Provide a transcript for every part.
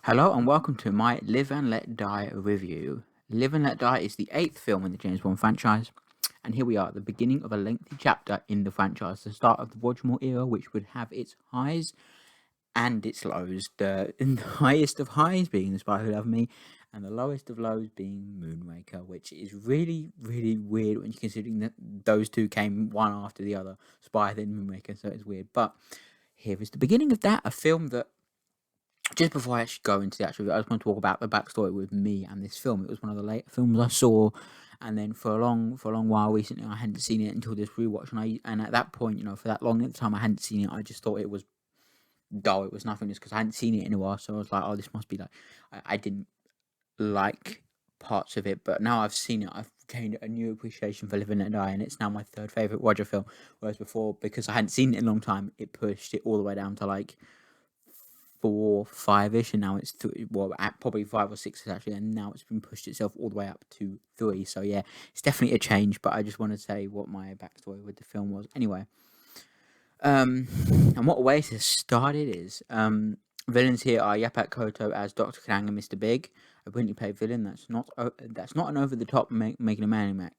Hello and welcome to my Live and Let Die review. Live and Let Die is the 8th film in the James Bond franchise, and here we are at the beginning of a lengthy chapter in the franchise, the start of the Roger Moore era, which would have its highs and its lows. The highest of highs being The Spy Who Loved Me, and the lowest of lows being Moonraker, which is really, really weird when you're considering that those two came one after the other, Spy then Moonraker, so it's weird. But here is the beginning of that, a film that just before I actually go into the actual video, I just want to talk about the backstory with me and this film. It was one of the later films I saw, and then for a long while recently, I hadn't seen it until this rewatch. And at that point, for that long at the time, I hadn't seen it. I just thought it was dull. It was nothing, just because I hadn't seen it in a while. So I was like, oh, this must be like I didn't like parts of it, but now I've seen it, I've gained a new appreciation for Live and Let Die, and it's now my third favorite Roger film. Whereas before, because I hadn't seen it in a long time, it pushed it all the way down to like 4, 5-ish, and now it's at probably 5 or 6 actually, and now it's been pushed itself all the way up to 3. So yeah, it's definitely a change. But I just want to say what my backstory with the film was. Anyway, and what a way to start it is. Villains here are Yapak Koto as Dr. Krang and Mr. Big, a brilliantly played villain. That's not an over the top megalomaniac.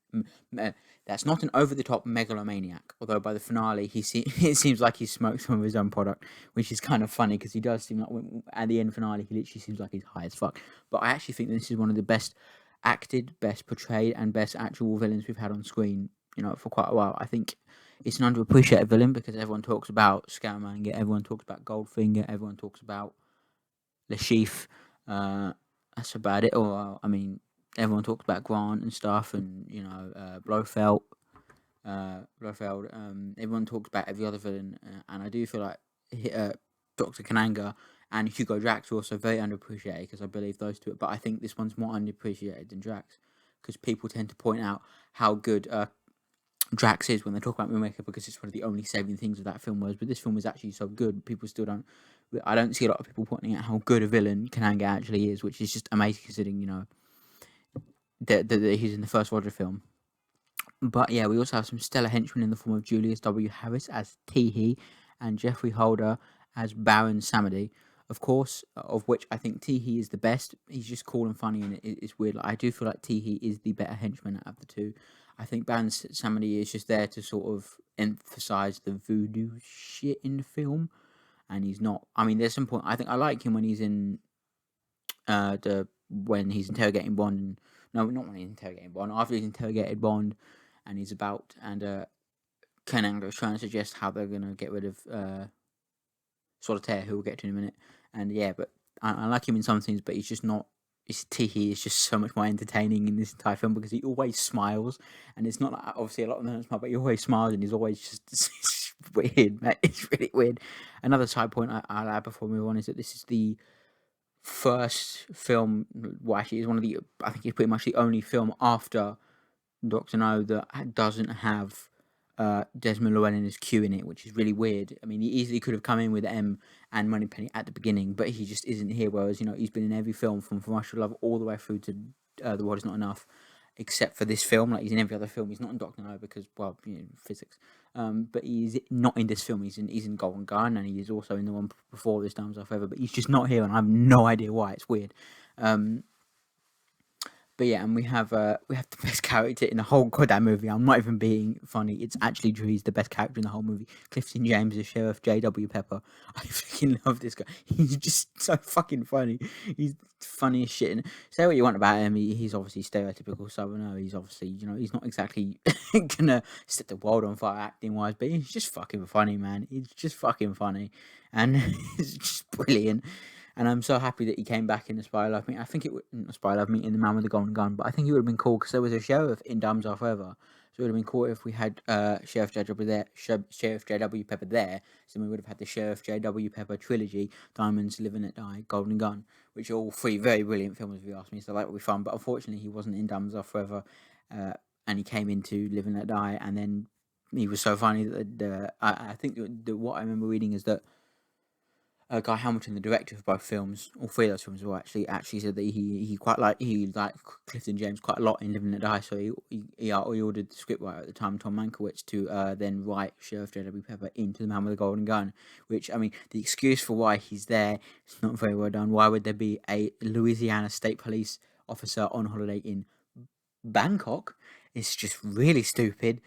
That's not an over the top megalomaniac. Although by the finale, it seems like he smoked some of his own product, which is kind of funny because he does seem like at the end finale he literally seems like he's high as fuck. But I actually think this is one of the best acted, best portrayed, and best actual villains we've had on screen. For quite a while. I think it's an underappreciated villain because everyone talks about Scaramanga, everyone talks about Goldfinger, everyone talks about Le Chiffre. That's about it. Or I mean, everyone talks about Grant and stuff, and Blofeld. Blofeld. Everyone talks about every other villain, and I do feel like Doctor Kananga and Hugo Drax are also very underappreciated because I believe those two. But I think this one's more underappreciated than Drax because people tend to point out how good Drax is when they talk about Moonraker because it's one of the only saving things of that film was. But this film was actually so good, people still don't. I don't see a lot of people pointing out how good a villain Kananga actually is, which is just amazing considering that he's in the first Roger film. But yeah, we also have some stellar henchmen in the form of Julius W. Harris as Teehee and Jeffrey Holder as Baron Samedi. Of course, of which I think Teehee is the best. He's just cool and funny, and it's weird. I do feel like Teehee is the better henchman out of the two. I think Baron Samedi is just there to sort of emphasize the voodoo shit in the film, and he's not. I mean, there's some point. I think I like him when he's in when he's interrogating Bond. And, no, not when he's interrogating Bond. After he's interrogated Bond, and he's about and Kananga is trying to suggest how they're gonna get rid of Solitaire, who we'll get to in a minute. And yeah, but I like him in some things, but he's just not. His Teehee is just so much more entertaining in this entire film because he always smiles, and it's not like obviously a lot of them don't smile, but he always smiles, and he's always just it's weird, man. It's really weird. Another side point I'll add before we move on is that this is the first film. Well, actually, it's one of the. I think it's pretty much the only film after Doctor No that doesn't have Desmond Llewellyn's Q in it, which is really weird. I mean, he easily could have come in with M and Moneypenny at the beginning, but he just isn't here. Whereas, he's been in every film from Russia Love all the way through to The World Is Not Enough, except for this film. Like, he's in every other film. He's not in Doctor No because, well, physics. But he's not in this film. He's in Golden Gun, and he is also in the one before this, Diamonds Are Forever. But he's just not here, and I have no idea why. It's weird. But yeah, and we have the best character in the whole goddamn movie. I'm not even being funny. It's actually true. He's the best character in the whole movie. Clifton James is Sheriff J.W. Pepper. I fucking love this guy. He's just so fucking funny. He's funny as shit. And say what you want about him. He's obviously stereotypical Southerner. He's obviously, he's not exactly gonna set the world on fire acting wise, but he's just fucking funny, man. He's just fucking funny. And it's just brilliant. And I'm so happy that he came back in the Spy Love Me. I think it would not Spy Love Me in The Man with the Golden Gun, but I think it would have been cool because there was a sheriff in Diamonds Are Forever. So it would have been cool if we had Sheriff J.W. Pepper there. So we would have had the Sheriff J.W. Pepper trilogy: Diamonds, Live and Let Die, Golden Gun, which are all three very brilliant films if you ask me. So that would be fun. But unfortunately, he wasn't in Diamonds Are Forever, and he came into Live and Let Die, and then he was so funny that I think what I remember reading is that. Guy Hamilton, the director of both films, all three of those films, were actually said that he liked Clifton James quite a lot in Live and Let Die, so he ordered the scriptwriter at the time, Tom Mankiewicz, to then write Sheriff J.W. Pepper into The Man with the Golden Gun. Which, I mean, the excuse for why he's there is not very well done. Why would there be a Louisiana State Police officer on holiday in Bangkok? It's just really stupid.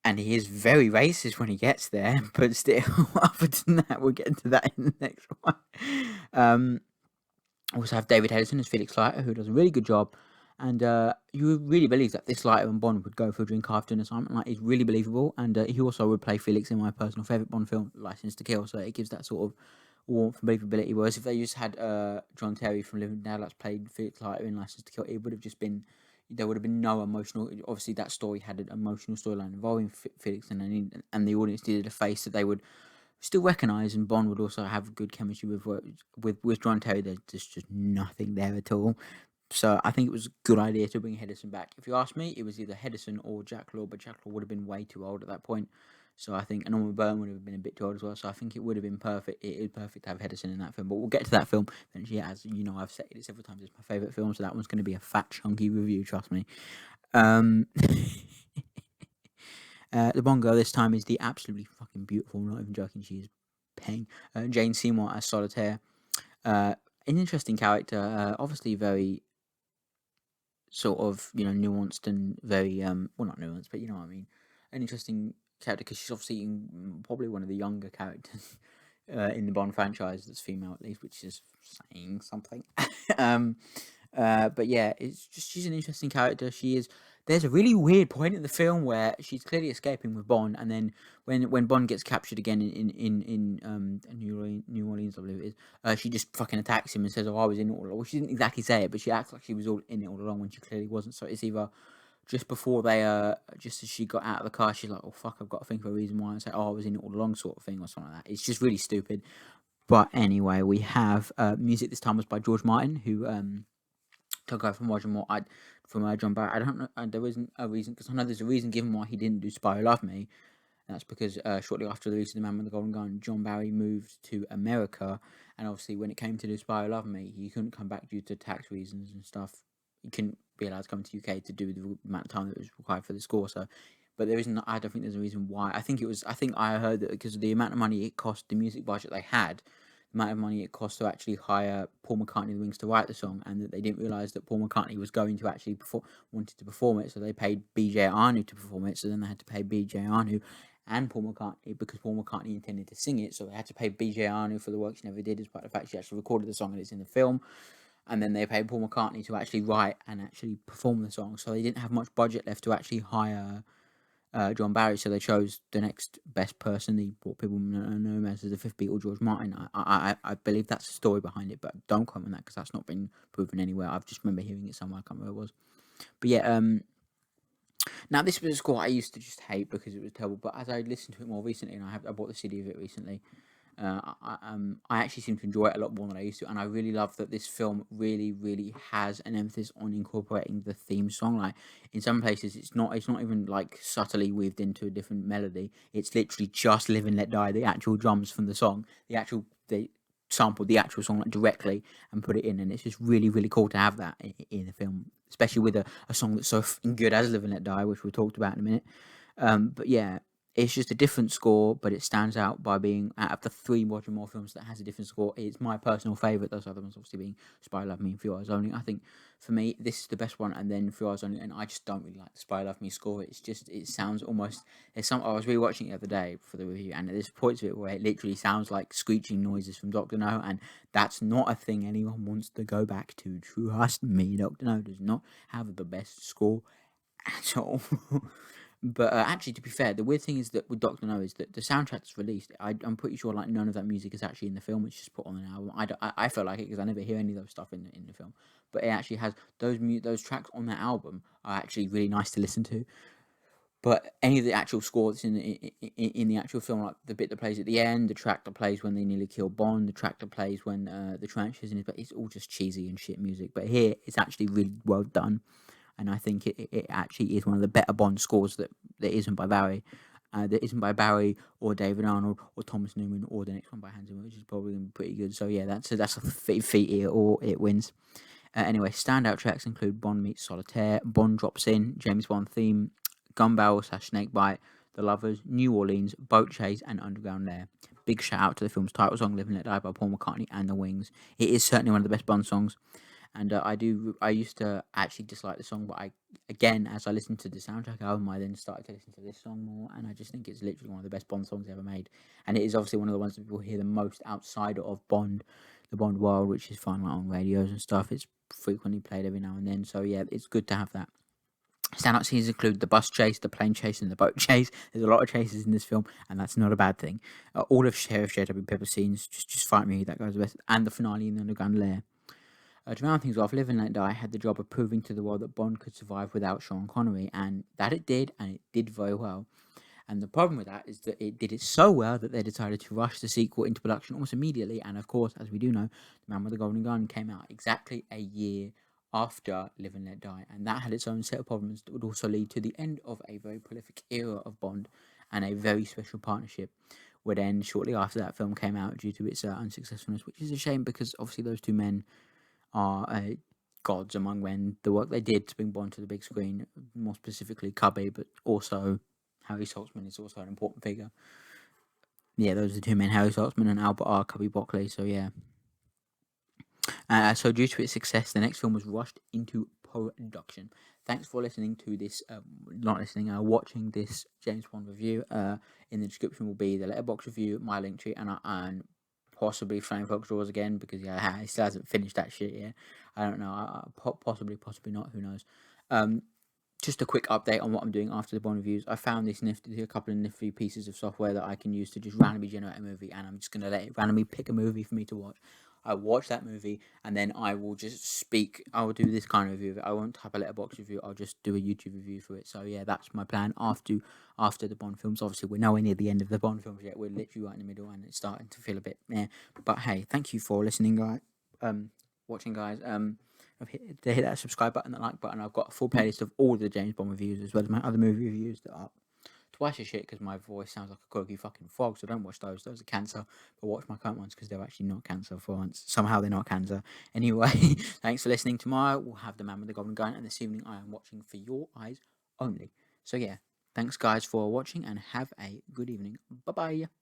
And he is very racist when he gets there, but still, other than that, we'll get into that in the next one. Um, also have David Hedison as Felix Leiter, who does a really good job, and you really believe that this Leiter and Bond would go for a drink after an assignment. Like, he's really believable, and he also would play Felix in my personal favourite Bond film, License to Kill, so it gives that sort of warmth and believability, whereas if they just had John Terry from Living Now that's played Felix Leiter in License to Kill, it would have just been, there would have been no emotional. Obviously, that story had an emotional storyline involving Felix, and the audience needed a face that they would still recognise, and Bond would also have good chemistry with John Terry. There's just nothing there at all. So I think it was a good idea to bring Hedison back. If you ask me, it was either Hedison or Jack Law, but Jack Law would have been way too old at that point. So I think, and Norman Byrne would have been a bit too old as well. So I think it would have been perfect. It is perfect to have Hedison in that film. But we'll get to that film eventually. As you know, I've said it several times. It's my favourite film, so that one's going to be a fat, chunky review. Trust me. The Bond girl this time is the absolutely fucking beautiful. I'm not even joking. She is paying. Jane Seymour as Solitaire. An interesting character. Obviously very sort of, nuanced and very well, not nuanced, but you know what I mean. An interesting character because she's obviously probably one of the younger characters in the Bond franchise that's female at least, which is saying something. But yeah, it's just, she's an interesting character. She is. There's a really weird point in the film where she's clearly escaping with Bond, and then when Bond gets captured again in New Orleans, I believe it is, she just fucking attacks him and says, "Oh, I was in it all along." Well, she didn't exactly say it, but she acts like she was all in it all along when she clearly wasn't. So it's either just before they just as she got out of the car, she's like, "Oh fuck, I've got to think of a reason why," and say, "Oh, I was in it all along," sort of thing, or something like that. It's just really stupid. But anyway, we have music this time was by George Martin, who took over from Roger Moore. From John Barrett. I don't know. There isn't a reason, because I know there's a reason given why he didn't do Spy Who Loved Me. That's because shortly after the release of The Man with the Golden Gun, John Barry moved to America, and obviously when it came to do Spy Who Loved Me, he couldn't come back due to tax reasons and stuff. He couldn't be allowed to come to UK to do the amount of time that was required for the score. So, but there isn't. I don't think there's a reason why. I think it was. I think I heard that because of the amount of money it cost, the music budget they had, the amount of money it cost to actually hire Paul McCartney and the Wings to write the song, and that they didn't realise that Paul McCartney was going to actually wanted to perform it, so they paid BJ Arnu to perform it. So then they had to pay BJ Arnu and Paul McCartney, because Paul McCartney intended to sing it, so they had to pay BJ Arnu for the work she never did, despite the fact she actually recorded the song and it's in the film. And then they paid Paul McCartney to actually write and actually perform the song, so they didn't have much budget left to actually hire John Barry, so they chose the next best person, what people know him as the fifth Beatle, George Martin. I believe that's the story behind it, but don't quote me on that because that's not been proven anywhere. I've just remember hearing it somewhere. I can't remember where it was. But yeah, now this was a score I used to just hate because it was terrible. But as I listened to it more recently, and I bought the CD of it recently, I actually seem to enjoy it a lot more than I used to, and I really love that this film really, really has an emphasis on incorporating the theme song. Like in some places, it's not even like subtly weaved into a different melody. It's literally just "Live and Let Die," the actual drums from the song, they sampled the actual song like directly and put it in, and it's just really, really cool to have that in the film, especially with a song that's so good as "Live and Let Die," which we'll talk about in a minute. But yeah, it's just a different score, but it stands out by being out of the three Roger Moore films that has a different score. It's my personal favourite. Those other ones obviously being Spy Love Me and Few Eyes Only. I think for me this is the best one, and then Few Eyes Only. And I just don't really like the Spy Love Me score. It sounds almost. I was rewatching it the other day for the review, and there's points of it where it literally sounds like screeching noises from Doctor No, and that's not a thing anyone wants to go back to. Trust me, Doctor No does not have the best score at all. But actually, to be fair, the weird thing is that with Doctor No is that the soundtrack that's released, I'm pretty sure like none of that music is actually in the film. It's just put on an album. I feel like it because I never hear any of those stuff in the film. But it actually has those tracks on that album are actually really nice to listen to. But any of the actual score that's in the actual film, like the bit that plays at the end, the track that plays when they nearly kill Bond, the track that plays when the trench is in it, but it's all just cheesy and shit music. But here, it's actually really well done. And I think it actually is one of the better Bond scores that isn't by Barry. that isn't by Barry or David Arnold or Thomas Newman or the next one by Hans Zimmer, which is probably going to be pretty good. So yeah, that's a feat here, or it wins. Anyway, standout tracks include Bond Meets Solitaire, Bond Drops In, James Bond Theme, Gun Barrel / Snakebite, The Lovers, New Orleans, Boat Chase, and Underground Lair. Big shout out to the film's title song, Live and Let Die by Paul McCartney and the Wings. It is certainly one of the best Bond songs. And I used to actually dislike the song, but as I listened to the soundtrack album, I then started to listen to this song more, and I just think it's literally one of the best Bond songs ever made. And it is obviously one of the ones that people hear the most outside of Bond, the Bond world, which is fun, like on radios and stuff. It's frequently played every now and then, so yeah, it's good to have that. Standout scenes include the bus chase, the plane chase, and the boat chase. There's a lot of chases in this film, and that's not a bad thing. All of Sheriff J.W. Pepper scenes, just fight me, that goes the best, and the finale in the Underground Lair. To round things off, Live and Let Die had the job of proving to the world that Bond could survive without Sean Connery, and that it did, and it did very well. And the problem with that is that it did it so well that they decided to rush the sequel into production almost immediately. And of course, as we do know, The Man with the Golden Gun came out exactly a year after Live and Let Die, and that had its own set of problems that would also lead to the end of a very prolific era of Bond and a very special partnership. Would end shortly after that film came out due to its unsuccessfulness, which is a shame because obviously those two men are gods among men. The work they did to bring Bond to the big screen, more specifically Cubby, but also Harry Saltzman is also an important figure. Yeah, those are the two men, Harry Saltzman and Albert R. Cubby Broccoli. So yeah. So due to its success, the next film was rushed into production. Thanks for listening to this, watching this James Bond review. In the description will be the Letterboxd review, my link tree, and possibly Flame Fox Draws again, because he still hasn't finished that shit yet. I don't know. Possibly not. Who knows? Just a quick update on what I'm doing after the Bond reviews. I found a couple of nifty pieces of software that I can use to just randomly generate a movie, and I'm just gonna let it randomly pick a movie for me to watch. I watch that movie, and then I will just speak. I will do this kind of review of it. I won't type a Letterboxd review. I'll just do a YouTube review for it. So yeah, that's my plan after the Bond films. Obviously, we're nowhere near the end of the Bond films yet. We're literally right in the middle, and it's starting to feel a bit meh. But hey, thank you for listening, guys. Watching, guys. Hit that subscribe button, that like button. I've got a full playlist of all the James Bond reviews as well as my other movie reviews that are twice as shit because my voice sounds like a croaky fucking frog. So don't watch those. Those are cancer. But watch my current ones because they're actually not cancer for once. Somehow they're not cancer. Anyway, thanks for listening. Tomorrow we'll have The Man with the Golden Gun, and this evening I am watching For Your Eyes Only. So yeah, thanks guys for watching and have a good evening. Bye bye.